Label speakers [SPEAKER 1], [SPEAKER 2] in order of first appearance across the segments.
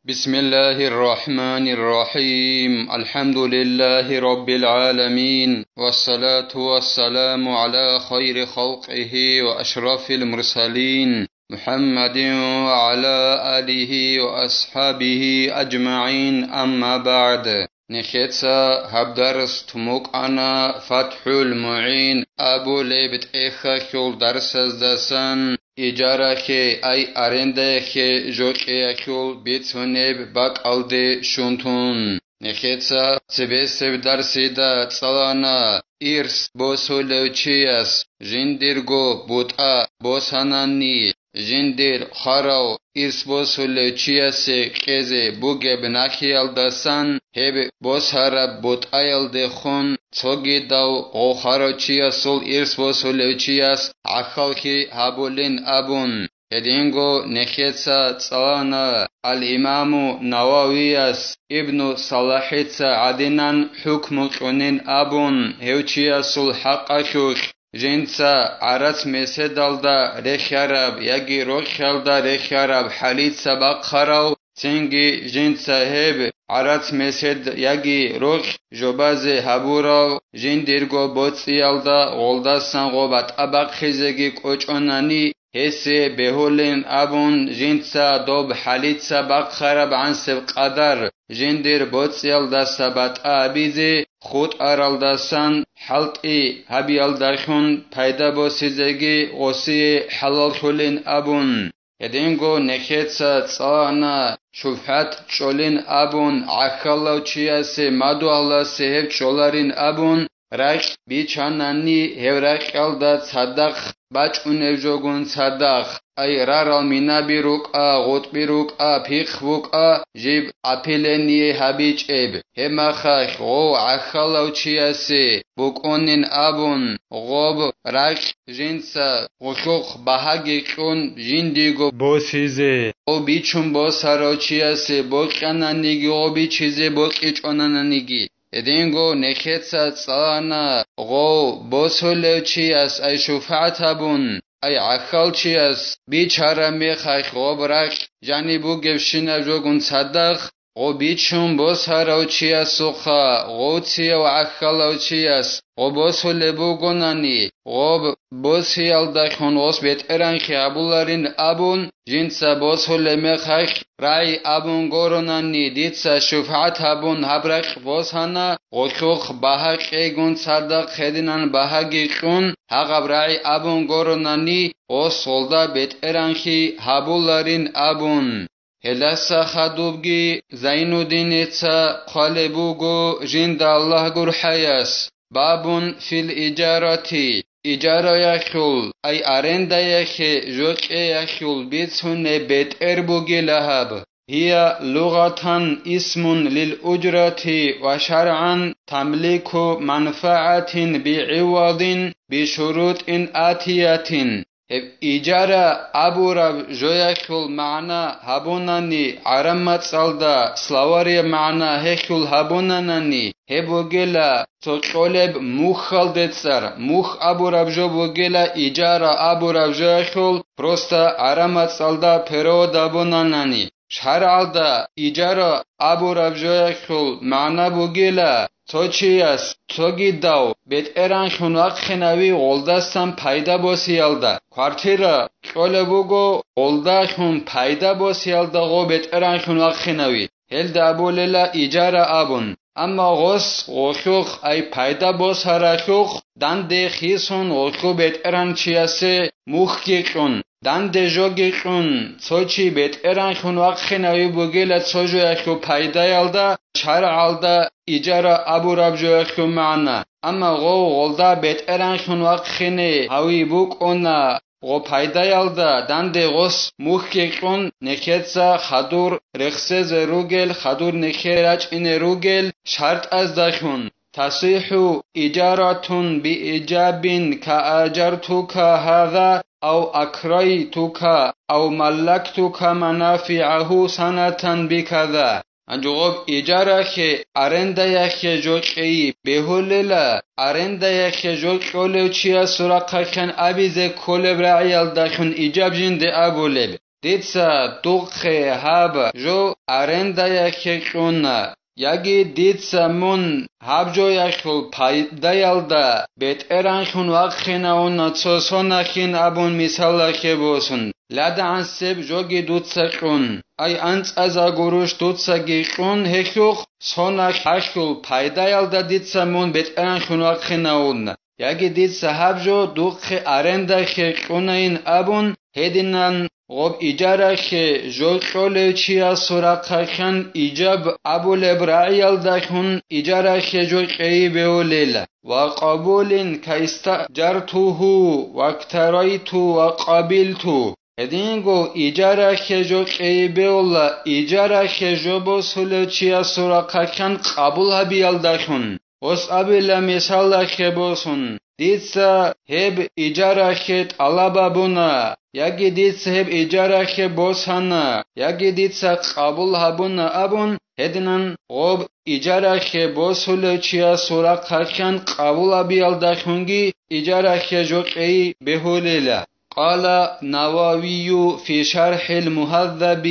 [SPEAKER 1] بسم الله الرحمن الرحيم. الحمد لله رب العالمين، والصلاة والسلام على خير خلقه وأشرف المرسلين محمد وعلى آله وأصحابه أجمعين. أما بعد، نخيتسا هبدرس تموك أنا فتح المعين أبو ليبت إخا خول درس دسن إجارة أي أرنده جوكي خول بيتونيب باك ألدي شونتون. نخيتسا سبسب درسي دا تصلانا إرس بوسو لوچياس جندرگو بوتا بوساناني جندر خاراو إرس بوسو لوچياس كيزي بوغب ناكيال دسان هب بوسهارب بوتايال دخون توغي داو غوخارو چياسول إرس بوسو لوچياس عخالكي هابولين أبون. هدينغو نخيتسا تصلانا الإمام نواوياس ابن صلاحيتسا عدنان حكم قنين أبون هوچياسول حق شوخ جنسا عرس مسدالدا رخيارب يجي روخيالدا رخيارب حليت سبق خراو تنگي جنسا هب عرس مسد يجي روخ جوباز هبوراو جندرگو بوتسيالدا غولدا سنغوبات أبق خزگي كوچوناني هسه بهولين أبون جنسا دوب حليت سبق خراب عن سبق قدر جندر بوتسيال دا سبات آبيزي خود أرال داسان حلقي هبيال درخون پيدا بوسيزگي غوسي حلال خولين أبون. هدينگو نخيتسا تصانا شبحات چولين أبون عخالاو چياسي مادو الله سهب چولارين أبون راك بيچاناني هوراك يالدا صدق باچ اونجوگون صدق اي رارال مينا بيروك غوت بيروك پيخ بوك جيب اپيلني هبيچ اب همخخ غو عخالاو چياسي بوكونين ابون غوب راك جنسا غوخوخ بهاگي كون جنديگو بوسيزي او بيچون بوسارو چياسي بوكانانيگي او بيچيزي بوكيچونانانيگي. ادينگو نخيتسا تصانا غو بوسولوچياس اي شفاعتابون اي عخالچياس بيچارا ميخاخ غوبراك جاني بوگفشينا جوگون صدق غو بيچون بوساروچياس سوخا غوتسيا وعخالوچياس غو بوسولبوگوناني غو بوسيال داخون غوس بيتران خيابولارين ابون جنسا بوسولميخاخ راي أبون غوروناني ديتسا شفاعت أبون هبرق بوسانا غوخوخ باهاق ايگون صدق خدنان باهاقي خون هغب راي أبون غوروناني غوصولدا بيت ارانخي هبولارين أبون. هلسا خدوبگي زينو دينيتسا قالبوغو جند الله گر حياس بابون في الإجارة إجارة يخول أي أرندا يخي جوك يخول بيتسون بيت إربوغي لهب هي لغة اسم للأجرة وشرعا تملك منفعة بعوض بشروط آتية. إجارة أبو رب جويخول معنى هبوناني عرمت صلدا سلاوري معنى هيخول هبوناني هبوغيلا تقولب موخال دتسر موخ أبو رب جو بوغيلا إجارة أبو رب جويخول پروستا عرمت صلدا پرو دابوناني شرع دا إجارة أبو رب جويخول معنى بوغيلا توچياس توگي داو بيت اران خنواق خناوي غولداستان پايدا بوسيالدا كوارتيرا كولبوغو غولدا خن پايدا بوسيالدا غو بيت اران خنواق خناوي هل دابوللا إجارة أبون. اما غوس غوخوخ اي پايدا بوس هراخوخ دان دي خيسون غوخو بيت اران چياسي موخ كيكون دان دي جوگي كون توچي بيت اران خنواق خناوي بوغيلا توجو يخو پايدا يالدا شرع alda إجارة أبو رب جوخو معنا. أما غو غولدا بيت اران خنواق خيني هاوي بوك اونا غو پايدا يالدا دان دي غوس موخ كيكون نخيتسا خدور رخصز روگل خدور نخيراج إن روگل شرط از داخون تصيح إجارة بإجاب كأجرتك هذا أو أكريتك أو ملكتك منافعه سنة بكذا. انجوب إجارة خي أرندا يخي جوكي بهوللا أرندا يخي جوكي چيا سراقا كان أبيز كولب رعيال داخن إجاب جند أبولب ditsa dukhe hab jo arenda yakuna yagi ditsa mun habjo yakul paydayalda beteran khun waqkhina unna tsosonakhin abun misalakebosun lada anseb jogi dutsa qun ay ants'aza gurush dutsa giqun hekhuq sonak hashul paydayalda ditsa mun beteran khun waqkhina unna yagi ditsa habjo dukhe arenda khqunain abun hedinan غب إجارة جوكولي چيا سراقا خان إجاب أبو لبرعيال داخون إجارة جوكي بيوليلا وقبول كاستأجرته واكتريت وقبلت هدينغو إجارة جوكي بيولا إجارة جوبو سولو چيا سراقا خان قبولها بيال داخون وسأبلا مثال خبوسون ديتسا هب إجارة طلبابونا يجي ديتسا هب إجارة بوسانا يجي ديتسا قبول هبونا أبون هدنان غب إجارة بوسولو چيا سوراق خركان قبول بيال داخونگي إجارة جوكي بهوليلا قال نووي في شرح المهذب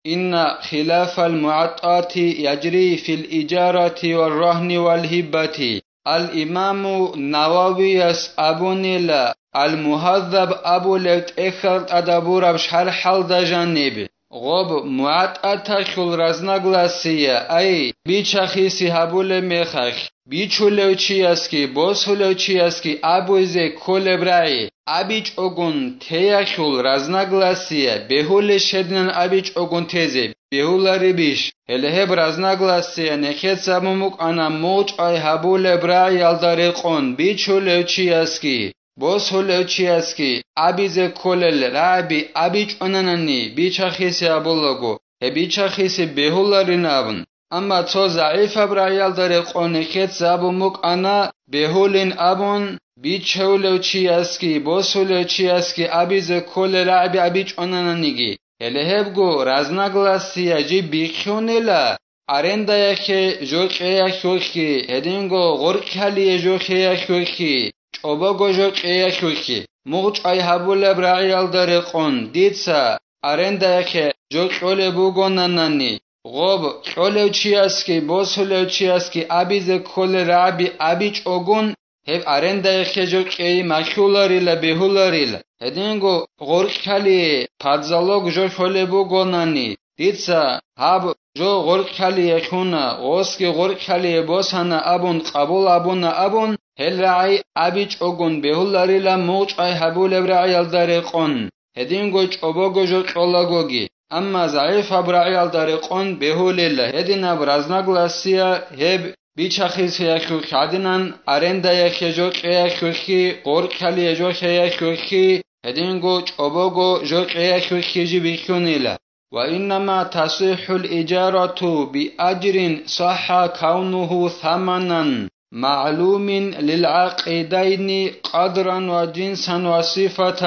[SPEAKER 1] إن خلاف المعطات يجري في الإجارة والرهن والهبة الإمام نووي أبونيلا المهذب أبو لوت إخر أدبور بشرح الدجانب غب معطات خل رزنگلاسية أي بيچخيسي هبول مخخ بيچولوچياسكي بوسولوچياسكي أبوزي كولبراي أبيچ أغن تياخول رزنگلاسية بهول شدنن أبيچ أغن تيزي بهولاري بيش هلهب رزنگلاسية نخيت سبموك أنا موج أي هبول براي يالداريقون بيچولوچياسكي بوسولوچياسكي أبيزي كولل رابي أبيچ أنانني بيچخيسي أبولوغو هبيچخيسي بهولاري نابن اما تو ضعیف برایال داره قونکت زبومک انا بهولین ابون بیچولو چی اسکی بوسولو چی اسکی ابیز کل لعبی ابیچ آنانیگی هلهب گو رزنگلاسی اجی بیخونیلا ارنده یکی جوک یکی هدینگو غرق کلی جوک یکی چوبا گو جوک یکی موچ ای هبول برایال داره قون دیتسا ارنده یکی جوک اول بوگوننانی غب چولوچیاسکی بوسولوچیاسکی ابیز کل رعبی ابیچ اوگون هب ارنده خجوکی مخولاریل بهولاریل هدینگو غرق کلی پادزالوگ جو شوله بوگونانی دیتسا هب جو غرق کلی یکونا غوسکی غرق کلی بوسانا ابون قبول ابون هل رعی ابیچ اوگون بهولاریل موچ ای هبول برعی الدارقون هدینگو چوبوگو جو چولاگوگی اما ضعیف ابرعیال دارقون بهولله هدینا برزنگلاسیا هب بیچخیز یکو خادنان ارنده یکجوک یکوخی قرق کلی یجوک یکوخی هدینگو چوبوگو جوک یکوخی جی بیخونیله و انما تصح الاجارة بأجر صح كونه ثمنا معلوم للعقدين قدرا وجنسا وصفة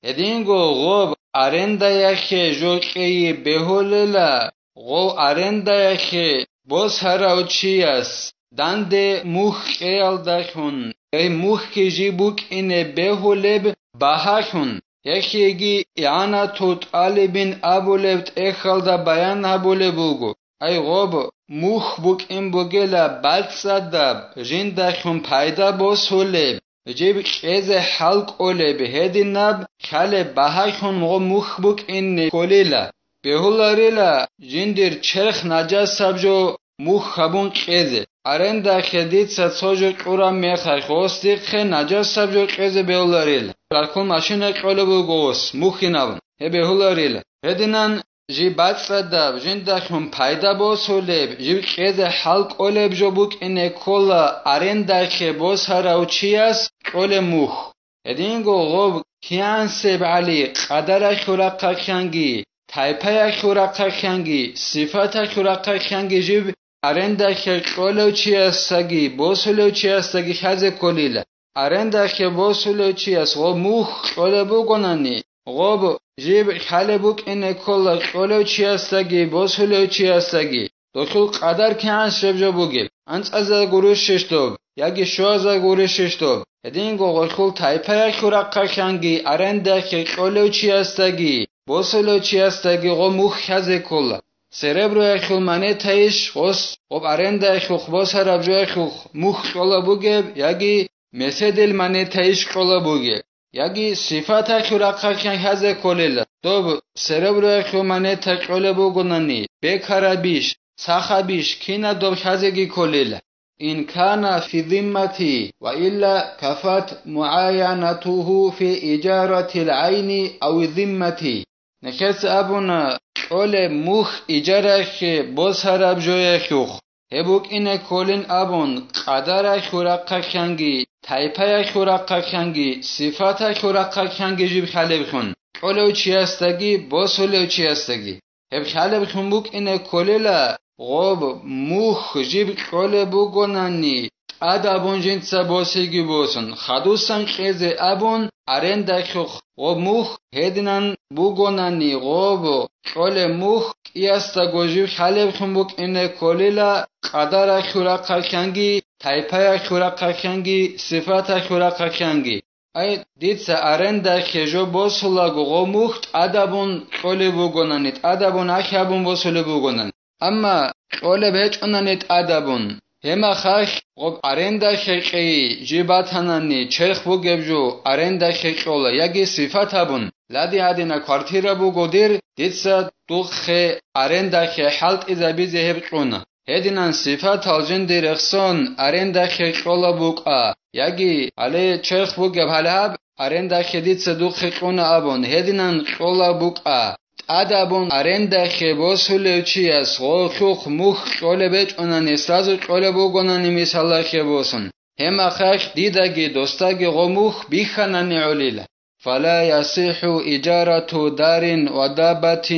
[SPEAKER 1] هدینگو غب ارنده یکی جوکی بهوللا غو ارنده یکی باز هراوچی است دنده موخ ایال دکن ای موخ که جیبوک اینه بهولب باهکن یکی یانا توت آلیبین ابولبت ایخال دا بیان ابولبوگو ای غب موخ بوک این بوگلا بلصدب جین دکن پایدا باز هولب جيب كيز حلق أولي بهدي النب خالي بحاكون مغو مخبوك إني كوليلا بهولاريلا جندر چرخ نجاز سبجو مخبون كيز أرندا خديد ستسوجو كورا ميخار خوستيق خي نجاز سبجو كيز بهولاريلا رالكون ماشينة كولي بوغوس مخيناون هي بهولاريلا هدينان جي بعد صدب جندخون پایدا بوسولب جيب كيز حلق أولي بجوبوك إني كولا أرندا خي بوس هراوچياس كول موخ هدينگو غب كيان سب علي قدر خورقا خانگي تايپا خورقا خانگي صفات خورقا خانگي جيب أرندا خي كولوچياسگي بوسولوچياسگي خز كوليلا أرندا خي بوسولوچياس غب موخ كول بوگوناني غب جيب خالبوك إني كولا كولوچياسگي بوسولوچياسگي دخل قدر كيان سب جو بوگل انت ازا گروش ششتوب یکی شوازا گوری ششتوب هدینگو غلخول تایپای خورقا خانگی ارنده که کولوچی استگی بوسلو چیستگی غو مخ خزه کلا سربرو اخو منتایش غوس غو ارنده اخو خباس ربجو اخو مخ کلا بوگه یگی مسدل منتایش کلا بوگه یگی صفات اخو رقاکن خزه کلیلا دو سربرو اخو منتا کلا بوگنانی بکرابیش سخابیش کینا دو خزگی کلیلا إن كان في ذمتي وإلا كفت معاينته في إجارة العين أو ذمتي نخس أبونا قول مخ إجارة بوسهرب جويخوخ هبوك إن كولين أبون قدر خورقا خنگي تايپا خورقا خنگي صفات خورقا خنگي جيب خالب خون قولو چيستگي بوسولو چيستگي هب خالب خون بوك إن كوليلا غوب موخ جيب قول بوگوناني ادابون جنسا بوسيگي بوسن خدوسن خيزه ابون ارنده خوخ غوب موخ هدنان بوگوناني غوب قول موخ ياستا گوجيب خالب خنبوك انه كوليلا قدر خورقا خنگي تايپا خورقا خنگي صفات خورقا خنگي اي ديتسا ارنده خجو بوسولا غوب موخ ادابون قول بوگوناني ادابون اخابون بوسول بوگونان اما قول بهچ اونانیت ادبون هما خخ غب ارنده خقی جیباتانانی چرخ بو گبجو ارنده خقولا یگی صفت هبون لدی هدینا کارتیرا بو گودیر دیتسا دوخ ارنده خ حلت ازبی زهب قونا هدینان صفت هالجن دیرخسون ارنده خقولا بوقا یگی علی چرخ بو گب هلهب ارنده خ دیتسا دوخ قونا ابون هدینان قولا بوقا ادبون ارنده خبوسولو چی است خوخ مخ قول بچ اونن استازو قول بوگونن مثال خبوسن هم خخ دیدگی دوستگی غمخ بیخنن علیله فلا يصح إجارة دار ودابة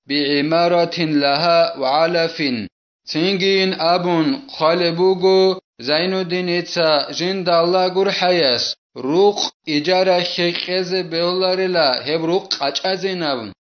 [SPEAKER 1] بعمارة لها وعلف تنجين أبون خالبوغو زين الدين إتسا جند الله gur حياس روق إجارة خيز بولارلا هب روق أجازين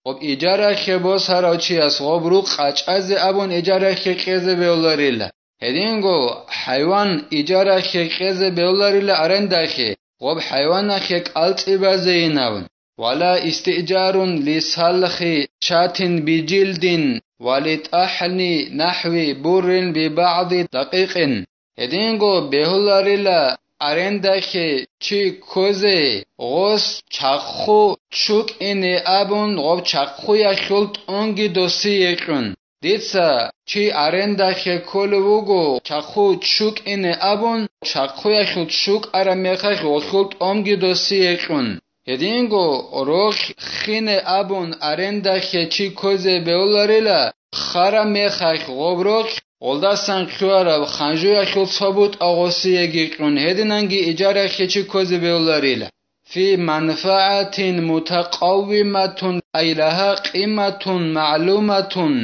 [SPEAKER 1] خب ایجاره خباس هراچی است خب رو قچعز ابون ایجاره خیقز بیولاریله هدینگو حیوان ایجاره خیقز بیولاریله ارندخی خب حیوان خیق التی بزینون ولا استئجارون لسالخی شاتن بجلدین ولتأحنی نحوی برن ببعض دقیقن هدینگو بیولاریله ارندخی چی کوزه غوس چاخو چوک اینه ابون غوب چاخوی خلط اونگی دوسی یکون دیتسا چی ارندخی کلوگو چاخو چوک اینه ابون چاخوی خلط چوک ارمیخی خلط اونگی دوسی یکون هدینگو روخ خین ابون ارندخی چی کوزه بیولاریلا خرمیخی غوب روخ Oldasan khuara khanjuya khul sabut agosiye giqun hedinangi ijara khichi kozi beolarila fi manfaatin mutaqawwimatun aylaha qimatun ma'lumatun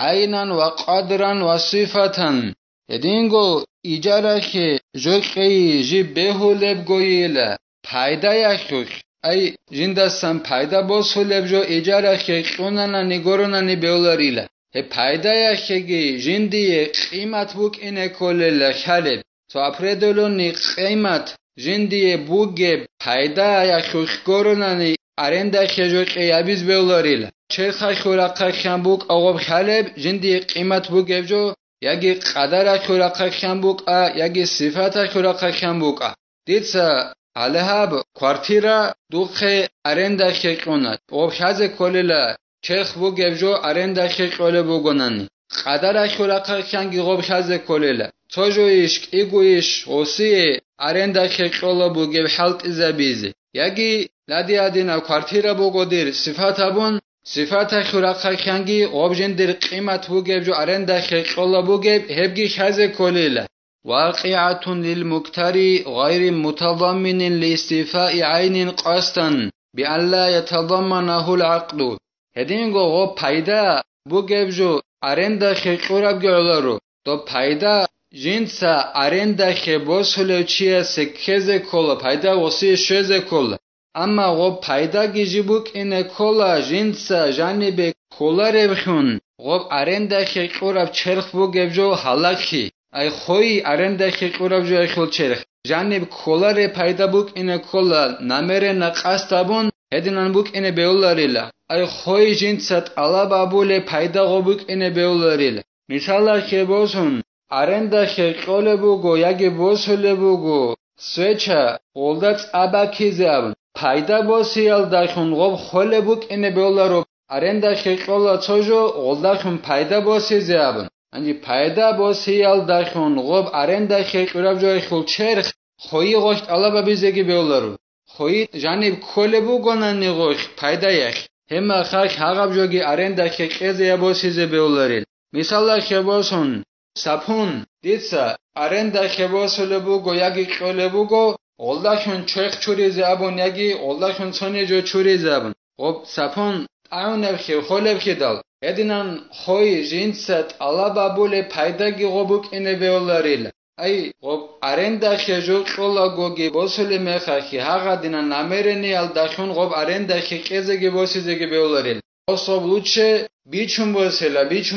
[SPEAKER 1] aynan wa qadran wa sifatan hedingo ijara khi joqi ji behuleb goyila payda yakhuk ay jindasan payda bosuleb jo ijara khi qunana nigorunani beolarila پایدای خیلی جندی قیمت بوک اینه کل خالب تو اپردولونی قیمت جندی بوک پایدای خوشگورونانی ارنده خجوک یابیز بیولاریل چرخ خورق خم بوک آقاب خالب جندی قیمت بوک جو یکی قدر خورق خم بوک یکی صفت خورق خم بوک دیتسا علهاب کوارتیرا دوخ ارنده خیقونت آقاب خز کلیلا چرخ بو گبجو ارنده خیقوله بوگونانی قدر خورق خنگی غوب خزه کلیله توجویش ایگویش غوسی ارنده خیقوله بو گب حلق ازبیزی یکی لدی ادینا کوارتیرا بوگودیر صفت بون صفت خورق خنگی غوب جندر قیمت بو گبجو ارنده خیقوله بو گب هبگی خزه کلیله واقعة للمكتري غير متضمن لاستيفاء عين قصدا بأن لا يتضمنه العقد هدینگو غو پایدا بو گبجو ارنده خیقورب گولارو تو پایدا جنسا ارنده خبوسولو چیه سکزه کولا پایدا وسی شزه کولا اما غو پایدا گیجی بوک اینه کولا جنسا جانب کولا ربخون غو ارنده خیقورب چرخ بو گبجو حلقی ای خوی ارنده خیقورب جو ایخول چرخ جانب کولا ر پایدا بوک اینه کولا نمره نقاستابون هدنان بوك إن بيولاريلا أي خوي جنسات على بابول پايدا غبوك إن بيولاريلا مثالا كبوسون أرندا خيقول بوغو ياگي بوسول بوغو سوچا غولدات أباكيزاب پايدا بوسيال داخون غب خول بوك إن بيولارو أرندا خيقولا توجو غولداخون پايدا بوسيزاب انجي پايدا بوسيال داخون غب أرندا خيقوراب جوي خول چرخ خوي غوشت على بابيزيگي بيولارو خوي جانب خول بوغو ناني غوش پايدا يخ هما خاك هاغاب جوگي أرندا خيقيزي بوسيزي بيولاريل مثالا خبوسون سپون دیتسا أرندا خبوسول بوغو ياگي قول بوغو غولداخون چرخ چوريزي ابون ياگي غولداخون سوني جو چوريزي ابون غب سپون اون خي خول بخيدال ادينان خوي جنسات على بابول پايداگي غبوك إن بيولاريل أي غب أرندا خجو قولا گوگي بوسول مخاخي هاغا دينان نامرني ال داخون غب أرندا خيقيزيگي بوسيزيگي بيولاريل اوصاب لوچه بیچون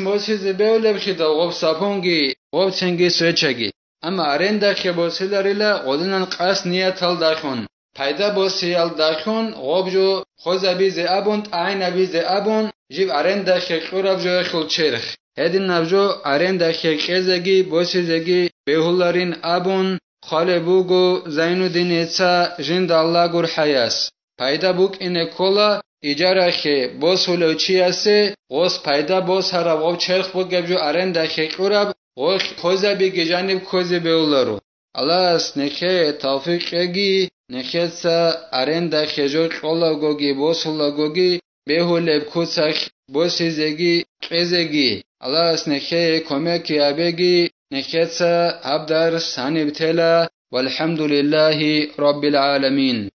[SPEAKER 1] بوسیزه بیوله بخیدال غب سپونگی غب چنگی سوچگی اما أرندا خبوسيلاريلا غودنان قاس نياتال داخون پايدا بوسيال داخون غب جو خوزا بيزي ابوند عين بيزي ابون جيب أرندا خيقوراب جو خل چرخ هدين نبجو أرندا خيقيزگي بوسيزگي بهولارين ابون خاله بوگو زينو دينيتسا جند الله gur حياس پايدا بوك إن كولا إجارة خي بوس هلوچياسه غوس پايدا بوس هراب غب چرخ بوگ جو أرندا خيقوراب غوخ خوزا بيگي جانب خوزي بهولارو الله اس نخه توفيقگي نخيتسا أرندا خجو قولا گوگي بوس هلا گوگي بهولب کوچخ بوسيزگي قيزگي الله اس نخه كوميكي ابگي نخيتسا عبدار ساني بتلا والحمد لله رب العالمين.